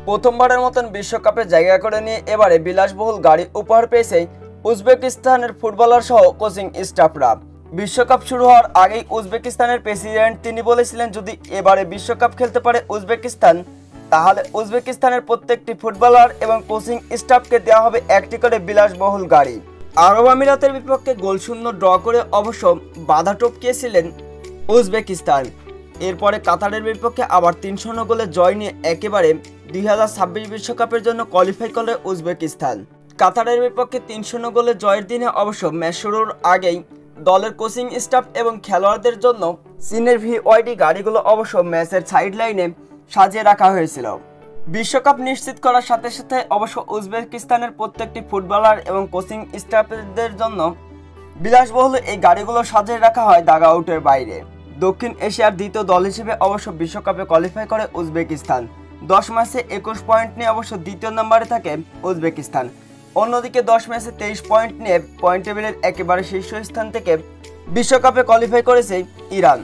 প্রথমবারের মতন বিশ্বকাপে জায়গা করে নিয়ে এবারে বিলাসবহুল গাড়ি উপহার পেয়েছে উজবেকিস্তানের ফুটবলার সহ কোচিং স্টাফরা। বিশ্বকাপ শুরু হওয়ার আগেই উজবেকিস্তানের প্রেসিডেন্ট তিনি বলেছিলেন, যদি এবারে বিশ্বকাপ খেলতে পারে উজবেকিস্তান, তাহলে উজবেকিস্তানের প্রত্যেকটি ফুটবলার এবং কোচিং স্টাফকে দেওয়া হবে একটি করে বিলাসবহুল গাড়ি। আরব আমিরাতের বিপক্ষে গোলশূন্য ড্র করে অবশ্য বাধা টপকিয়েছিলেন উজবেকিস্তান। এরপরে কাতারের বিপক্ষে আবার ৩-০ গোলে জয় নিয়ে একেবারে ২০২৬ বিশ্বকাপের জন্য কোয়ালিফাই করে উজবেকিস্তান। কাতারের বিপক্ষে ৩-০ গোলে জয়ের দিনে অবশ্য ম্যাচ শুরুর আগেই দলের কোচিং স্টাফ এবং খেলোয়াড়দের জন্য চীনের ভিওয়াইডি গাড়িগুলো অবশ্য ম্যাচের সাইড লাইনে সাজিয়ে রাখা হয়েছিল। বিশ্বকাপ নিশ্চিত করার সাথে সাথে অবশ্য উজবেকিস্তানের প্রত্যেকটি ফুটবলার এবং কোচিং স্টাফদের জন্য বিলাসবহুল এই গাড়িগুলো সাজিয়ে রাখা হয় দাগা আউটের বাইরে। দক্ষিণ এশিয়ার দ্বিতীয় দল হিসেবে অবশ্য বিশ্বকাপে কোয়ালিফাই করে উজবেকিস্তান। 10 ম্যাচে 21 পয়েন্ট নিয়ে অবশ্য দ্বিতীয় নম্বরে থাকে উজবেকিস্তান। অন্যদিকে 10 ম্যাচে 23 পয়েন্ট নিয়ে পয়েন্ট টেবিলের একেবারে শীর্ষস্থান থেকে বিশ্বকাপে কোয়ালিফাই করেছে ইরান।